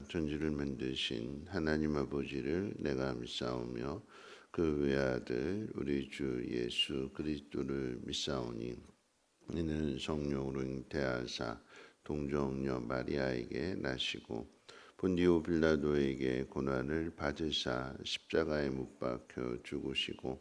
천지를 만드신 하나님 아버지를 내가 믿사오며 그 외아들 우리 주 예수 그리스도를 믿사오니 이는 성령으로 잉태하사 동정녀 마리아에게 나시고 본디오 빌라도에게 고난을 받으사 십자가에 못 박혀 죽으시고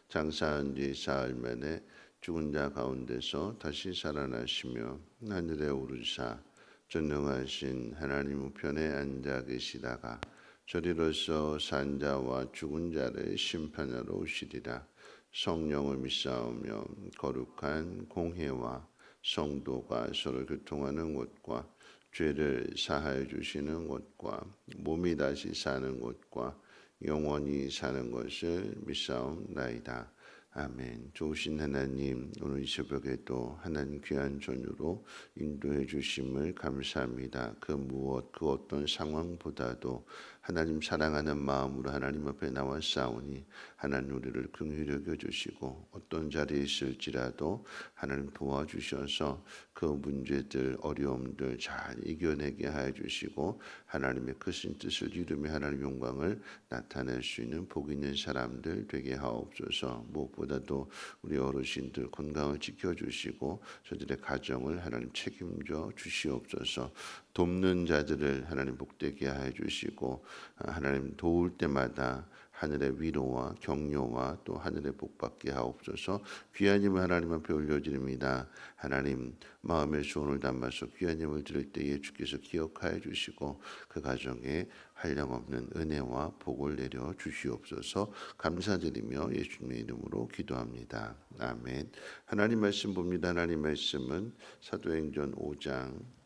장사한 뒤 사흘 만에 죽은 자 가운데서 다시 살아나시며 하늘에 오르사 전능하신 하나님 우편에 앉아 계시다가 저리로서 산 자와 죽은 자를 심판하러 오시리라. 성령을 믿사오며 거룩한 공회와 성도가 서로 교통하는 곳과 죄를 사하여 주시는 곳과 몸이 다시 사는 곳과 영원히 사는 것을 믿사옵나이다. 아멘. 좋으신 하나님, 오늘 이 새벽에도 하나님 귀한 전으로 인도해 주심을 감사합니다. 그 무엇 그 어떤 상황보다도 하나님 사랑하는 마음으로 하나님 앞에 나와 싸우니 하나님 우리를 긍휼히 여겨주시고 어떤 자리에 있을지라도 하나님 도와주셔서 그 문제들 어려움들 잘 이겨내게 하여 주시고 하나님의 크신 뜻을 이루며 하나님 영광을 나타낼 수 있는 복 있는 사람들 되게 하옵소서. 무엇보다도 우리 어르신들 건강을 지켜주시고 저들의 가정을 하나님 책임져 주시옵소서. 돕는 자들을 하나님 복되게 하여 주시고 하나님 도울 때마다 하늘의 위로와 격려와 또 하늘의 복받게 하옵소서. 귀한 힘을 하나님 앞에 올려드립니다. 하나님 마음의 소원을 담아서 귀한 힘을 드릴 때에 주께서 기억하여 주시고 그 가정에 한량없는 은혜와 복을 내려 주시옵소서. 감사드리며 예수님의 이름으로 기도합니다. 아멘. 하나님 말씀 봅니다. 하나님 말씀은 사도행전 5장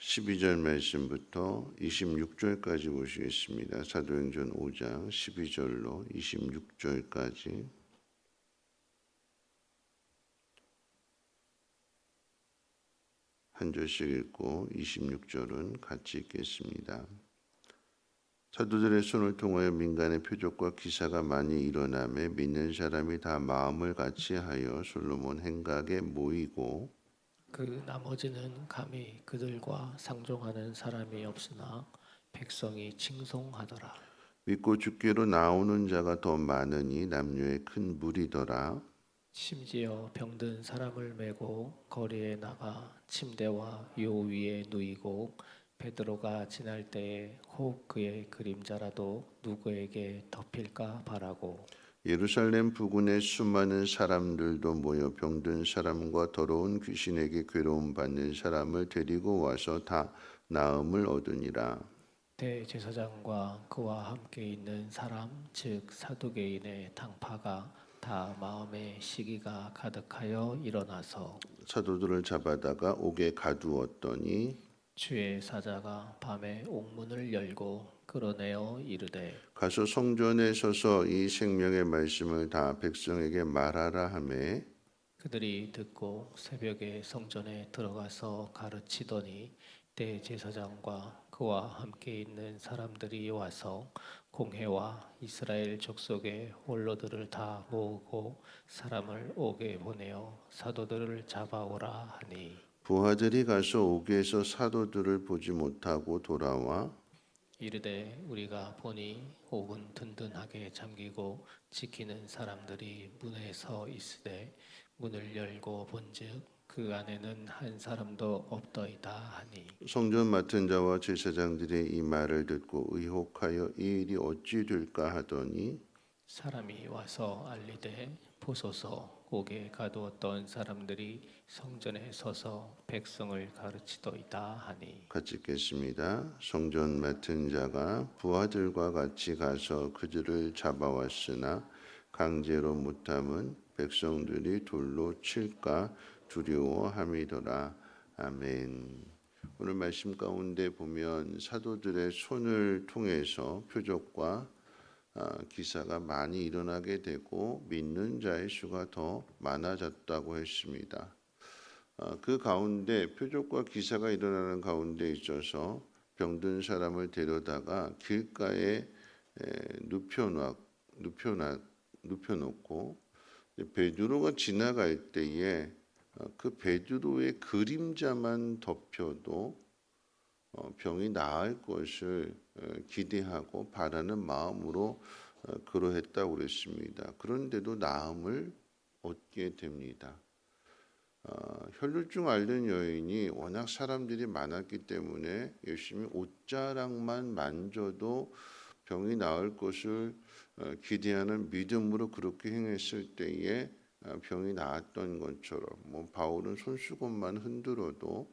12절 말씀부터 26절까지 보시겠습니다. 사도행전 5장 12절로 26절까지 한 절씩 읽고 26절은 같이 읽겠습니다. 사도들의 손을 통하여 민간의 표적과 기사가 많이 일어나매 믿는 사람이 다 마음을 같이하여 솔로몬 행각에 모이고 그 나머지는 감히 그들과 상종하는 사람이 없으나 백성이 칭송하더라. 믿고 주께로 나오는 자가 더 많으니 남녀의 큰 무리더라. 심지어 병든 사람을 메고 거리에 나가 침대와 요 위에 누이고 베드로가 지날 때에 혹 그의 그림자라도 누구에게 덮일까 바라고 예루살렘 부근에 수많은 사람들도 모여 병든 사람과 더러운 귀신에게 괴로움 받는 사람을 데리고 와서 다 나음을 얻으니라. 대제사장과 그와 함께 있는 사람 즉 사두개인의 당파가 다 마음에 시기가 가득하여 일어나서 사도들을 잡아다가 옥에 가두었더니 주의 사자가 밤에 옥문을 열고 끌어내어 이르되 가서 성전에 서서 이 생명의 말씀을 다 백성에게 말하라 하매 그들이 듣고 새벽에 성전에 들어가서 가르치더니 대제사장과 그와 함께 있는 사람들이 와서 공회와 이스라엘 족속의 원로들을 다 모으고 사람을 옥에 보내어 사도들을 잡아오라 하니 부하들이 가서 옥에서 사도들을 보지 못하고 돌아와 이르되 우리가 보니 옥은 든든하게 잠기고 지키는 사람들이 문에 서 있으되 문을 열고 본즉 그 안에는 한 사람도 없더이다 하니 성전 맡은 자와 제사장들이 이 말을 듣고 의혹하여 이 일이 어찌 될까 하더니 사람이 와서 알리되 보소서 옥에 가두었던 사람들이 성전에 서서 백성을 가르치더이다 하니 같이 읽겠습니다. 성전 맡은 자가 부하들과 같이 가서 그들을 잡아왔으나 강제로 못함은 백성들이 돌로 칠까 두려워함이더라. 아멘. 오늘 말씀 가운데 보면 사도들의 손을 통해서 표적과 기사가 많이 일어나게 되고 믿는 자의 수가 더 많아졌다고 했습니다. 그 가운데 표적과 기사가 일어나는 가운데 있어서 병든 사람을 데려다가 길가에 눕혀놓고 베드로가 지나갈 때에 그 베드로의 그림자만 덮여도 병이 나을 것을 기대하고 바라는 마음으로 그러했다고 그랬습니다. 그런데도 나음을 얻게 됩니다. 혈루증 앓는 여인이 워낙 사람들이 많았기 때문에 열심히 옷자락만 만져도 병이 나을 것을 기대하는 믿음으로 그렇게 행했을 때에 병이 나았던 것처럼 바울은 손수건만 흔들어도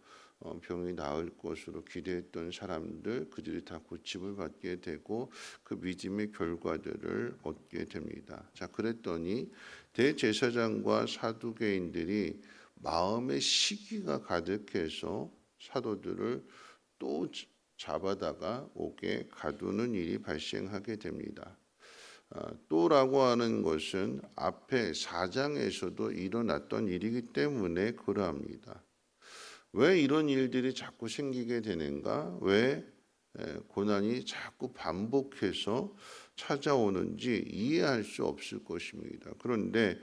병이 나을 것으로 기대했던 사람들, 그들이 다 고침을 받게 되고 그 믿음의 결과들을 얻게 됩니다. 자, 그랬더니 대제사장과 사두개인들이 마음의 시기가 가득해서 사도들을 또 잡아다가 옥에 가두는 일이 발생하게 됩니다. 또라고 하는 것은 앞에 4장에서도 일어났던 일이기 때문에 그러합니다. 왜 이런 일들이 자꾸 생기게 되는가? 왜 고난이 자꾸 반복해서 찾아오는지 이해할 수 없을 것입니다. 그런데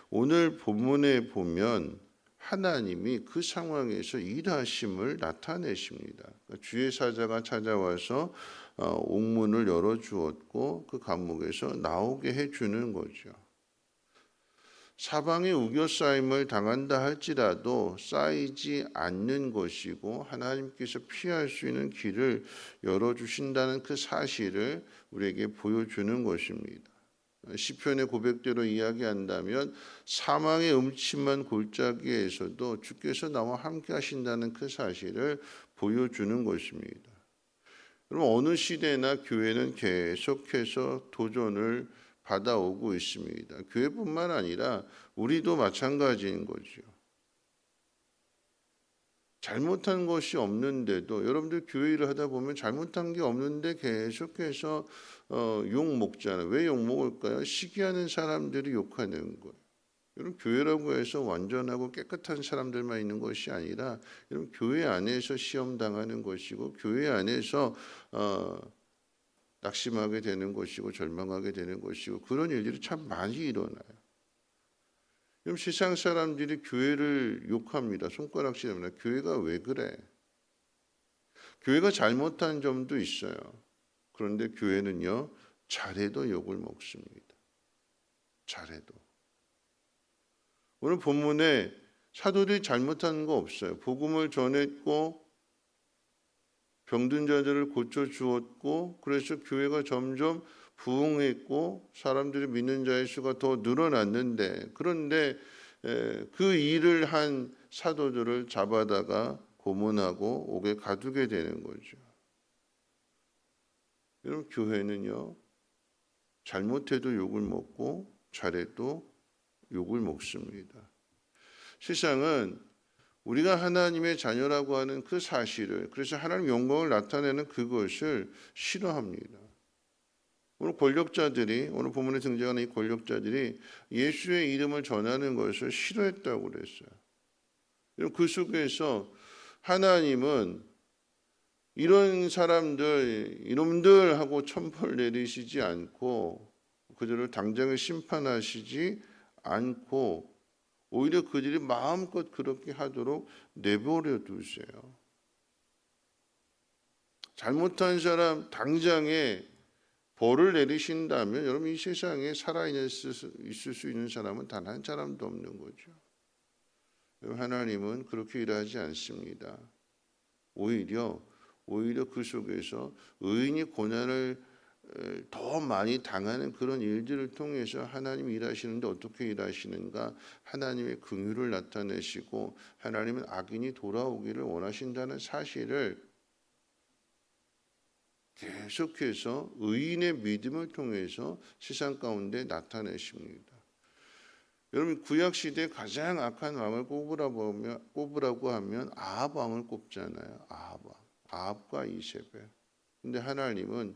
오늘 본문에 보면 하나님이 그 상황에서 일하심을 나타내십니다. 주의 사자가 찾아와서 옥문을 열어주었고 그 감옥에서 나오게 해주는 거죠. 사방에 우겨싸임을 당한다 할지라도 쌓이지 않는 것이고 하나님께서 피할 수 있는 길을 열어주신다는 그 사실을 우리에게 보여주는 것입니다. 시편의 고백대로 이야기한다면 사망의 음침한 골짜기에서도 주께서 나와 함께 하신다는 그 사실을 보여주는 것입니다. 그럼 어느 시대나 교회는 계속해서 도전을 받아오고 있습니다. 교회뿐만 아니라 우리도 마찬가지인 거죠. 잘못한 것이 없는데도 여러분들 교회 일을 하다 보면 잘못한 게 없는데 계속해서 욕 먹잖아요. 왜 욕 먹을까요? 시기하는 사람들이 욕하는 거예요. 여러분 교회라고 해서 완전하고 깨끗한 사람들만 있는 것이 아니라 여러분 교회 안에서 시험 당하는 것이고 교회 안에서 낙심하게 되는 것이고 절망하게 되는 것이고 그런 일들이 참 많이 일어나요. 그럼 세상 사람들이 교회를 욕합니다. 손가락질합니다. 교회가 왜 그래? 교회가 잘못한 점도 있어요. 그런데 교회는요, 잘해도 욕을 먹습니다. 잘해도. 오늘 본문에 사도들이 잘못한 거 없어요. 복음을 전했고 병든 자들을 고쳐 주었고 그래서 교회가 점점 부흥했고 사람들이 믿는 자의 수가 더 늘어났는데 그런데 그 일을 한 사도들을 잡아다가 고문하고 옥에 가두게 되는 거죠. 여러분 교회는요 잘못해도 욕을 먹고 잘해도 욕을 먹습니다. 세상은 우리가 하나님의 자녀라고 하는 그 사실을 그래서 하나님 영광을 나타내는 그것을 싫어합니다. 오늘 권력자들이 오늘 본문에 등장하는 이 권력자들이 예수의 이름을 전하는 것을 싫어했다고 그랬어요. 그 속에서 하나님은 이런 사람들 이놈들 하고 천벌 내리시지 않고 그들을 당장에 심판하시지 않고 오히려 그들이 마음껏 그렇게 하도록 내버려 두세요. 잘못한 사람 당장에 벌을 내리신다면 여러분 이 세상에 살아있을 수 있는 사람은 단 한 사람도 없는 거죠. 하나님은 그렇게 일하지 않습니다. 오히려 그 속에서 의인이 고난을 더 많이 당하는 그런 일들을 통해서 하나님이 일하시는데 어떻게 일하시는가? 하나님의 긍휼을 나타내시고 하나님은 악인이 돌아오기를 원하신다는 사실을 계속해서 의인의 믿음을 통해서 세상 가운데 나타내십니다. 여러분 구약 시대 가장 악한 왕을 꼽으라고 하면 아합 왕을 꼽잖아요. 아합과 이세벨. 근데 하나님은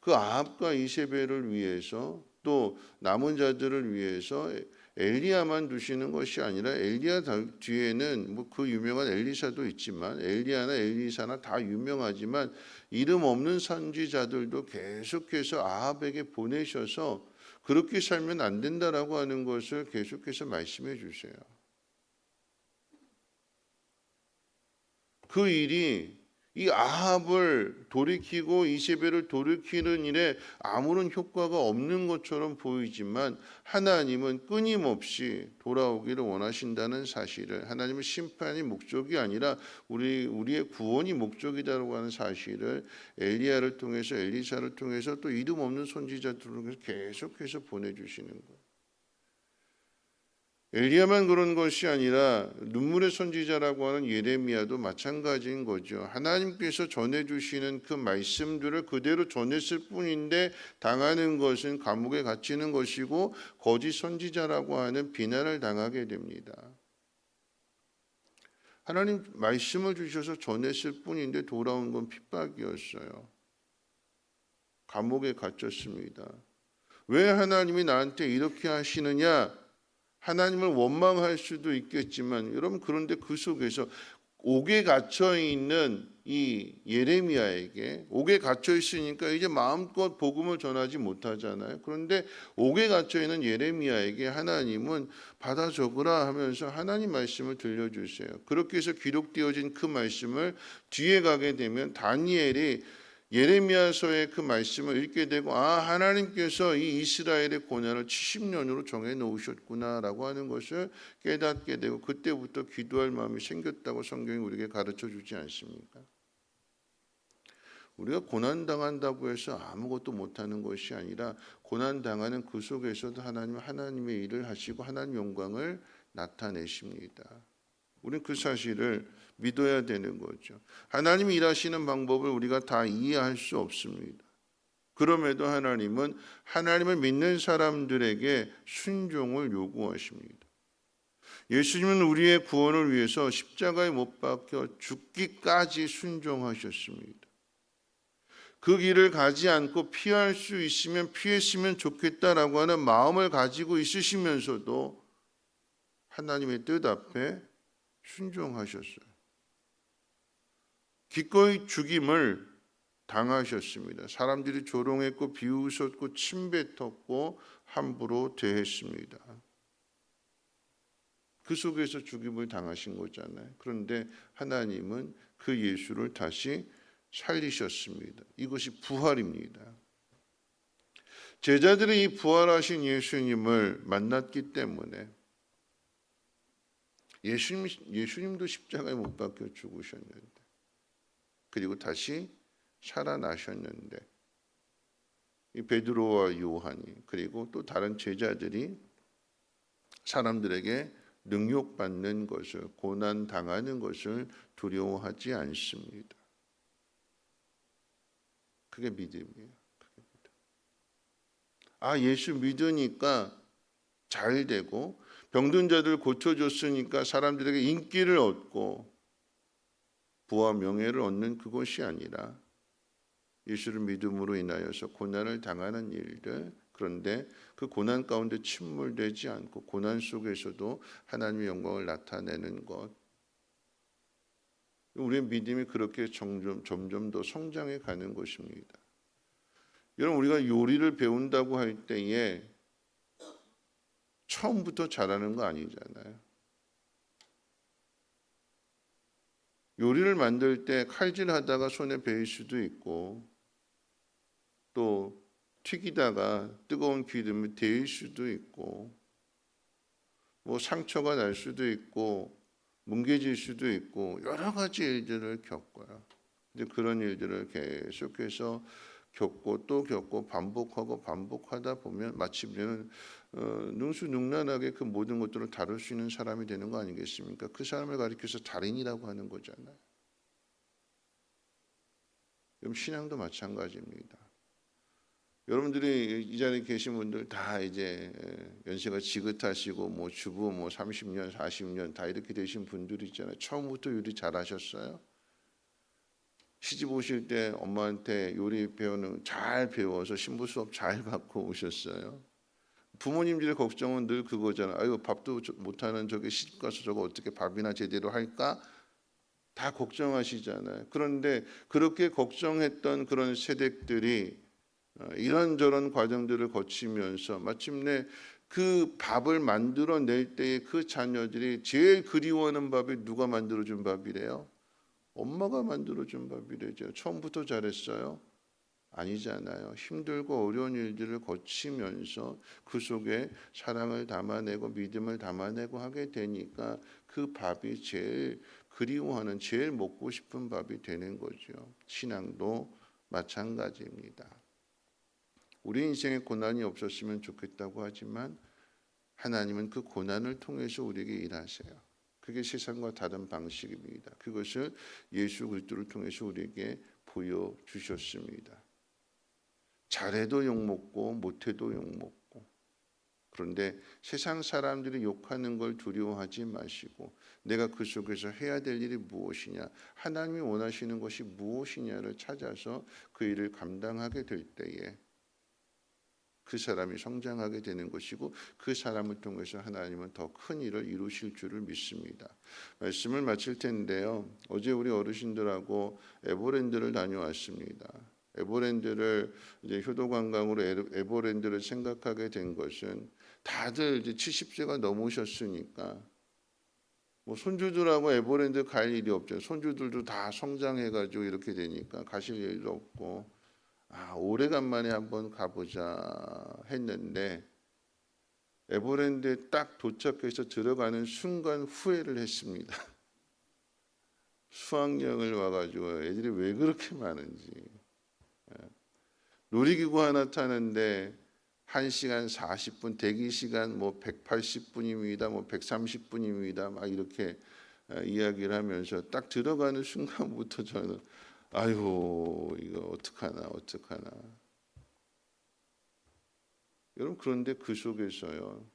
그 아합과 이세벨을 위해서 또 남은 자들을 위해서 엘리야만 두시는 것이 아니라 엘리야 뒤에는 그 유명한 엘리사도 있지만 엘리야나 엘리사나 다 유명하지만 이름 없는 선지자들도 계속해서 아합에게 보내셔서 그렇게 살면 안 된다라고 하는 것을 계속해서 말씀해 주세요. 그 일이 이 아합을 돌이키고 이세벨을 돌이키는 일에 아무런 효과가 없는 것처럼 보이지만 하나님은 끊임없이 돌아오기를 원하신다는 사실을, 하나님은 심판이 목적이 아니라 우리의 구원이 목적이다라고 하는 사실을 엘리야를 통해서, 엘리사를 통해서, 또 이름 없는 선지자들을 통해서 계속해서 보내주시는 거예요. 엘리야만 그런 것이 아니라 눈물의 선지자라고 하는 예레미야도 마찬가지인 거죠. 하나님께서 전해주시는 그 말씀들을 그대로 전했을 뿐인데 당하는 것은 감옥에 갇히는 것이고 거짓 선지자라고 하는 비난을 당하게 됩니다. 하나님 말씀을 주셔서 전했을 뿐인데 돌아온 건 핍박이었어요. 감옥에 갇혔습니다. 왜 하나님이 나한테 이렇게 하시느냐? 하나님을 원망할 수도 있겠지만 여러분, 그런데 그 속에서 옥에 갇혀 있는 이 예레미야에게, 옥에 갇혀 있으니까 이제 마음껏 복음을 전하지 못하잖아요. 그런데 옥에 갇혀 있는 예레미야에게 하나님은 받아 적으라 하면서 하나님 말씀을 들려주세요. 그렇게 해서 기록되어진 그 말씀을 뒤에 가게 되면 다니엘이 예레미야서의 그 말씀을 읽게 되고, 하나님께서 이 이스라엘의 고난을 70년으로 정해 놓으셨구나라고 하는 것을 깨닫게 되고, 그때부터 기도할 마음이 생겼다고 성경이 우리에게 가르쳐 주지 않습니까? 우리가 고난 당한다고 해서 아무것도 못하는 것이 아니라 고난 당하는 그 속에서도 하나님의 일을 하시고 하나님 영광을 나타내십니다. 우리는 그 사실을 믿어야 되는 거죠. 하나님이 일하시는 방법을 우리가 다 이해할 수 없습니다. 그럼에도 하나님은 하나님을 믿는 사람들에게 순종을 요구하십니다. 예수님은 우리의 구원을 위해서 십자가에 못 박혀 죽기까지 순종하셨습니다. 그 길을 가지 않고 피할 수 있으면 피했으면 좋겠다라고 하는 마음을 가지고 있으시면서도 하나님의 뜻 앞에 순종하셨어요. 기꺼이 죽임을 당하셨습니다. 사람들이 조롱했고 비웃었고 침뱉었고 함부로 대했습니다. 그 속에서 죽임을 당하신 거잖아요. 그런데 하나님은 그 예수를 다시 살리셨습니다. 이것이 부활입니다. 제자들이 이 부활하신 예수님을 만났기 때문에 예수님도 십자가에 못 박혀 죽으셨는데, 그리고 다시 살아나셨는데, 이 베드로와 요한이, 그리고 또 다른 제자들이 사람들에게 능욕받는 것을, 고난 당하는 것을 두려워하지 않습니다. 그게 믿음이에요. 예수 믿으니까 잘 되고 병든 자들 고쳐줬으니까 사람들에게 인기를 얻고 부와 명예를 얻는 그것이 아니라 예수를 믿음으로 인하여서 고난을 당하는 일들, 그런데 그 고난 가운데 침몰되지 않고 고난 속에서도 하나님의 영광을 나타내는 것, 우리의 믿음이 그렇게 점점 더 성장해 가는 것입니다. 여러분, 우리가 요리를 배운다고 할 때에 처음부터 잘하는 거 아니잖아요. 요리를 만들 때 칼질하다가 손에 베일 수도 있고, 또 튀기다가 뜨거운 기름에 데일 수도 있고, 뭐 상처가 날 수도 있고, 뭉개질 수도 있고, 여러 가지 일들을 겪어요. 근데 그런 일들을 계속해서 겪고 또 겪고 반복하다 보면 마침내는 능수능란하게 그 모든 것들을 다룰 수 있는 사람이 되는 거 아니겠습니까? 그 사람을 가리켜서 달인이라고 하는 거잖아요. 그럼 신앙도 마찬가지입니다. 여러분들이 이 자리에 계신 분들 다 이제 연세가 지긋하시고 뭐 주부 뭐 30년, 40년 다 이렇게 되신 분들이 있잖아요. 처음부터 요리 잘하셨어요? 시집 오실 때 엄마한테 요리 잘 배워서 신부 수업 잘 받고 오셨어요? 부모님들의 걱정은 늘 그거잖아요. 아이고, 밥도 못하는 저게 시집 가서 저거 어떻게 밥이나 제대로 할까? 다 걱정하시잖아요. 그런데 그렇게 걱정했던 그런 세대들이 이런저런 과정들을 거치면서 마침내 그 밥을 만들어낼 때에 그 자녀들이 제일 그리워하는 밥이 누가 만들어준 밥이래요? 엄마가 만들어준 밥이래죠. 처음부터 잘했어요? 아니잖아요. 힘들고 어려운 일들을 거치면서 그 속에 사랑을 담아내고 믿음을 담아내고 하게 되니까 그 밥이 제일 그리워하는, 제일 먹고 싶은 밥이 되는 거죠. 신앙도 마찬가지입니다. 우리 인생에 고난이 없었으면 좋겠다고 하지만 하나님은 그 고난을 통해서 우리에게 일하세요. 그게 세상과 다른 방식입니다. 그것을 예수 그리스도를 통해서 우리에게 보여주셨습니다. 잘해도 욕먹고 못해도 욕먹고, 그런데 세상 사람들이 욕하는 걸 두려워하지 마시고 내가 그 속에서 해야 될 일이 무엇이냐, 하나님이 원하시는 것이 무엇이냐를 찾아서 그 일을 감당하게 될 때에 그 사람이 성장하게 되는 것이고 그 사람을 통해서 하나님은 더 큰 일을 이루실 줄을 믿습니다. 말씀을 마칠 텐데요. 어제 우리 어르신들하고 에버랜드를 다녀왔습니다. 에버랜드를 이제 효도 관광으로 에버랜드를 생각하게 된 것은 다들 이제 70세가 넘으셨으니까 뭐 손주들하고 에버랜드 갈 일이 없죠. 손주들도 다 성장해가지고 이렇게 되니까 가실 일도 없고, 오래간만에 한번 가보자 했는데 에버랜드에 딱 도착해서 들어가는 순간 후회를 했습니다. 수학여행을 와가지고 애들이 왜 그렇게 많은지. 놀이기구 하나 타는데 1시간 40분, 대기시간 뭐 180분입니다, 뭐 130분입니다, 막 이렇게 이야기를 하면서 딱 들어가는 순간부터 저는 아이고 이거 어떡하나. 여러분, 그런데 그 속에서요,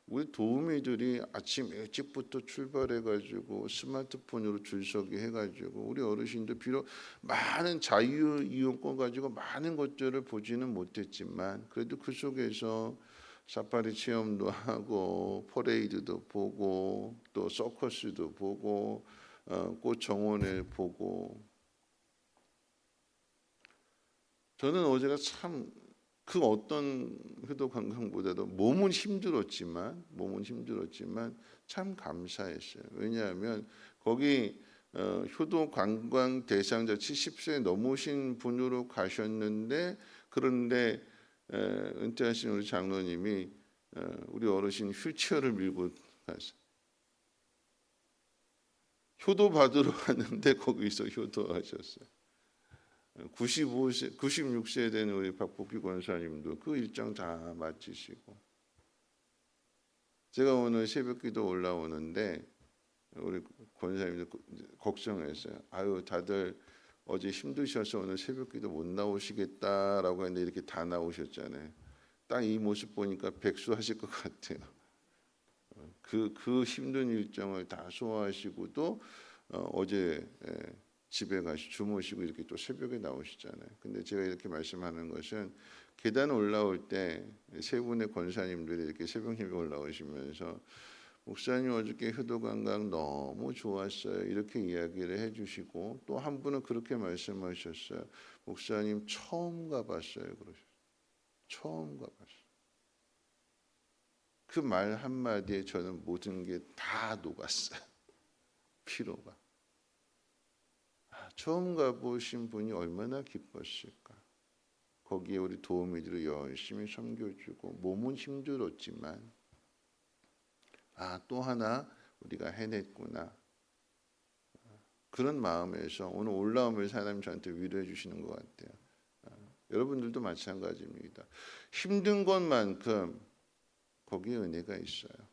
우리 도우미들이 아침 일찍부터 출발해가지고 스마트폰으로 줄서기 해가지고 우리 어르신들 비록 많은 자유 이용권 가지고 많은 것들을 보지는 못했지만 그래도 그 속에서 사파리 체험도 하고 퍼레이드도 보고 또 서커스도 보고 꽃 정원을 보고, 저는 어제가 참 그 어떤 효도 관광보다도 몸은 힘들었지만 참 감사했어요. 왜냐하면 거기 효도 관광 대상자 70세 넘으신 분으로 가셨는데, 그런데 은퇴하신 우리 장로님이 우리 어르신 휠체어를 밀고 가서 효도 받으러 갔는데 거기서 효도하셨어요. 96세 된 우리 박복희 권사님도 그 일정 다 마치시고, 제가 오늘 새벽기도 올라오는데 우리 권사님도 걱정했어요. 아유, 다들 어제 힘드셔서 오늘 새벽기도 못 나오시겠다라고 했는데 이렇게 다 나오셨잖아요. 딱 이 모습 보니까 백수하실 것 같아요. 그 힘든 일정을 다 소화하시고도 어제 집에 가시 주무시고 이렇게 또 새벽에 나오시잖아요. 근데 제가 이렇게 말씀하는 것은 계단 올라올 때 세 분의 권사님들이 이렇게 새벽녘에 올라오시면서 목사님 어저께 효도관광 너무 좋았어요, 이렇게 이야기를 해주시고, 또 한 분은 그렇게 말씀하셨어요. 목사님 처음 가봤어요, 그러셨어요. 처음 가봤어요. 그 말 한마디에 저는 모든 게 다 녹았어요. 피로가. 처음 가보신 분이 얼마나 기뻤을까. 거기에 우리 도우미들이 열심히 섬겨주고 몸은 힘들었지만 또 하나 우리가 해냈구나. 그런 마음에서 오늘 올라오면서 하나님 저한테 위로해 주시는 것 같아요. 여러분들도 마찬가지입니다. 힘든 것만큼 거기에 은혜가 있어요.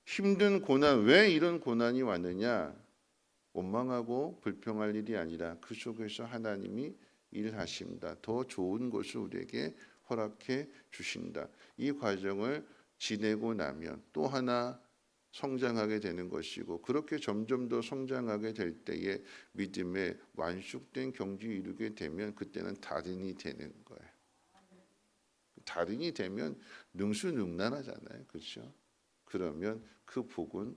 힘든 고난, 왜 이런 고난이 왔느냐? 원망하고 불평할 일이 아니라 그 속에서 하나님이 일하신다. 더 좋은 것을 우리에게 허락해 주신다. 이 과정을 지내고 나면 또 하나 성장하게 되는 것이고, 그렇게 점점 더 성장하게 될 때에 믿음의 완숙된 경지에 이르게 되면 그때는 달인이 되는 거예요. 달인이 되면 능수능란하잖아요, 그렇죠? 그러면 그 복은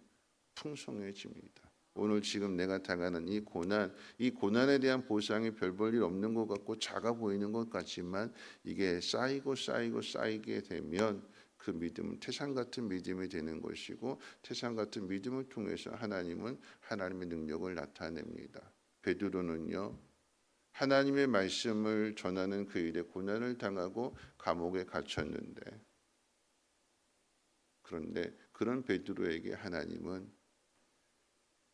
풍성해집니다. 오늘 지금 내가 당하는 이 고난에 대한 보상이 별 볼 일 없는 것 같고 작아 보이는 것 같지만 이게 쌓이게 되면 그 믿음은 태산 같은 믿음이 되는 것이고 태산 같은 믿음을 통해서 하나님은 하나님의 능력을 나타냅니다. 베드로는요 하나님의 말씀을 전하는 그 일에 고난을 당하고 감옥에 갇혔는데 그런데 그런 베드로에게 하나님은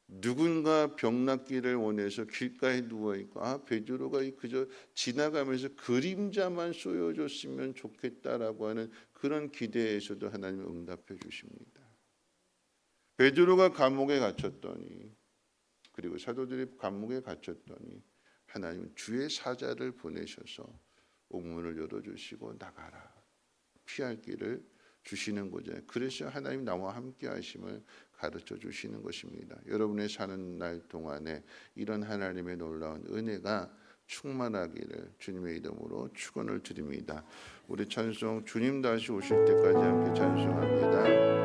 누군가 병낫기를 원해서 길가에 누워있고 베드로가 그저 지나가면서 그림자만 쏘여줬으면 좋겠다라고 하는 그런 기대에서도 하나님은 응답해 주십니다. 베드로가 감옥에 갇혔더니 그리고 사도들이 감옥에 갇혔더니 하나님은 주의 사자를 보내셔서 옥문을 열어주시고 나가라 피할 길을 주시는 거잖아요. 그래서 하나님 나와 함께 하심을 가르쳐 주시는 것입니다. 여러분의 사는 날 동안에 이런 하나님의 놀라운 은혜가 충만하기를 주님의 이름으로 축원을 드립니다. 우리 찬송 주님 다시 오실 때까지 함께 찬송합니다.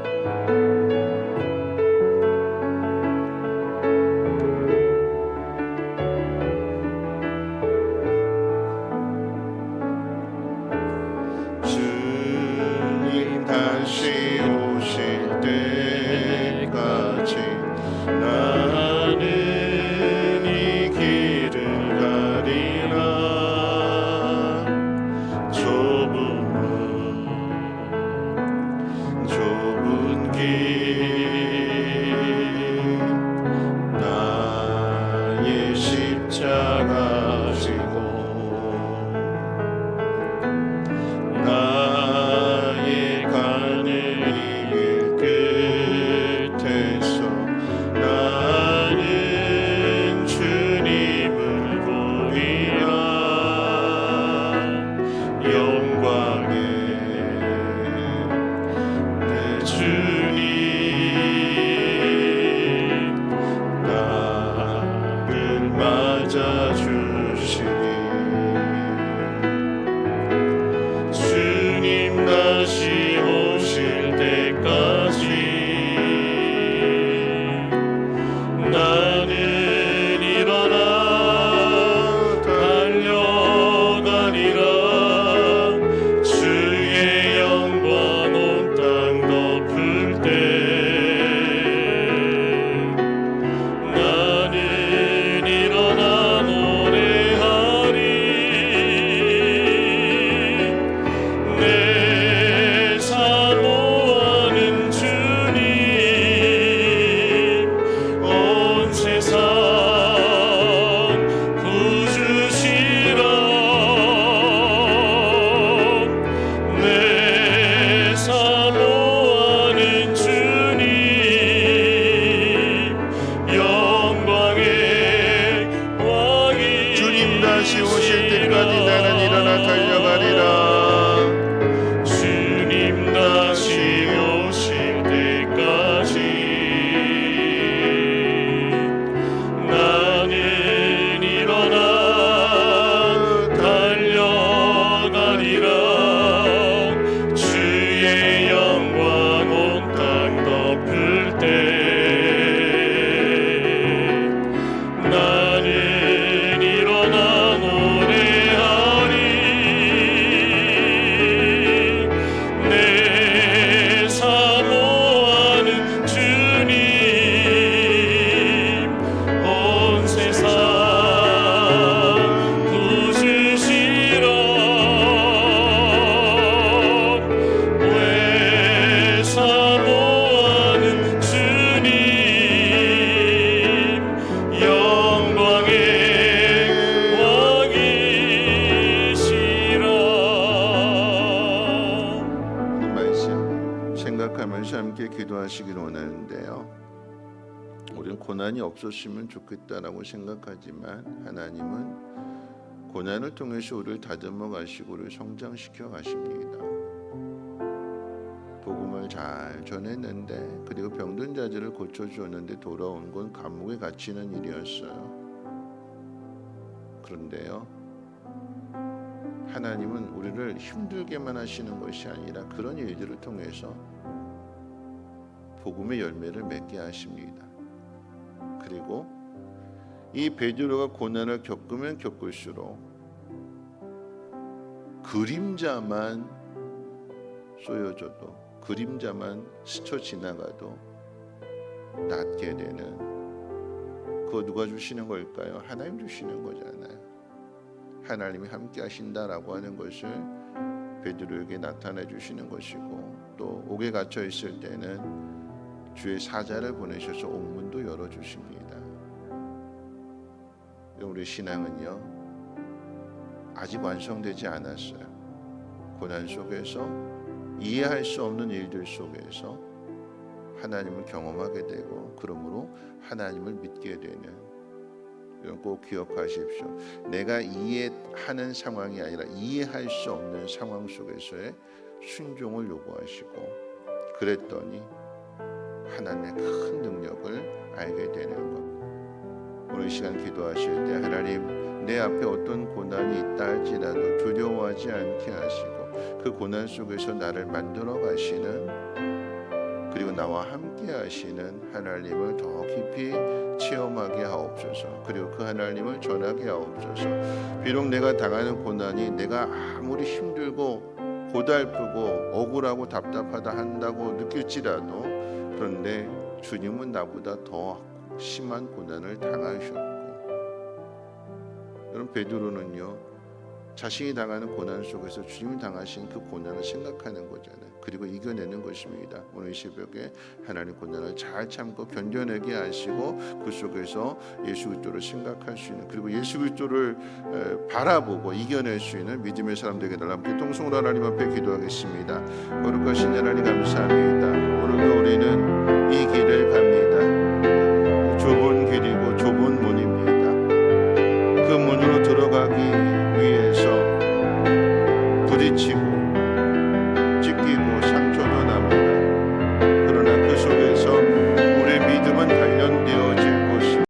기도하시기를 원하는데요. 우리는 고난이 없었으면 좋겠다라고 생각하지만 하나님은 고난을 통해서 우리를 다듬어 가시고 우리를 성장시켜 가십니다. 복음을 잘 전했는데 그리고 병든 자들을 고쳐주었는데 돌아온 건 감옥에 갇히는 일이었어요. 그런데요, 하나님은 우리를 힘들게만 하시는 것이 아니라 그런 일들을 통해서 복음의 열매를 맺게 하십니다. 그리고 이 베드로가 고난을 겪으면 겪을수록 그림자만 쏘여져도 그림자만 스쳐 지나가도 낫게 되는, 그거 누가 주시는 걸까요? 하나님 주시는 거잖아요. 하나님이 함께 하신다라고 하는 것을 베드로에게 나타내 주시는 것이고, 또 옥에 갇혀 있을 때는 주의 사자를 보내셔서 옥문도 열어 주십니다. 우리 신앙은요, 아직 완성되지 않았어요. 고난 속에서, 이해할 수 없는 일들 속에서 하나님을 경험하게 되고, 그러므로 하나님을 믿게 되는, 이건 꼭 기억하십시오. 내가 이해하는 상황이 아니라 이해할 수 없는 상황 속에서의 순종을 요구하시고, 그랬더니 하나님의 큰 능력을 알게 되는 것. 오늘 이 시간 기도하실 때 하나님, 내 앞에 어떤 고난이 있다 할지라도 두려워하지 않게 하시고, 그 고난 속에서 나를 만들어 가시는, 그리고 나와 함께 하시는 하나님을 더 깊이 체험하게 하옵소서. 그리고 그 하나님을 전하게 하옵소서. 비록 내가 당하는 고난이 내가 아무리 힘들고 고달프고 억울하고 답답하다 한다고 느낄지라도, 그런데 주님은 나보다 더 심한 고난을 당하셨고, 여러분, 베드로는요, 자신이 당하는 고난 속에서 주님이 당하신 그 고난을 생각하는 거잖아요. 그리고 이겨내는 것입니다. 오늘 이 새벽에 하나님 고난을 잘 참고 견뎌내게 하시고, 그 속에서 예수 그리스도를 생각할 수 있는, 그리고 예수 그리스도를 바라보고 이겨낼 수 있는 믿음의 사람 되게 달라. 함께 통성으로 하나님 앞에 기도하겠습니다. 거룩하신 하나님 감사합니다. 오늘도 우리는 이 길을 갑니다.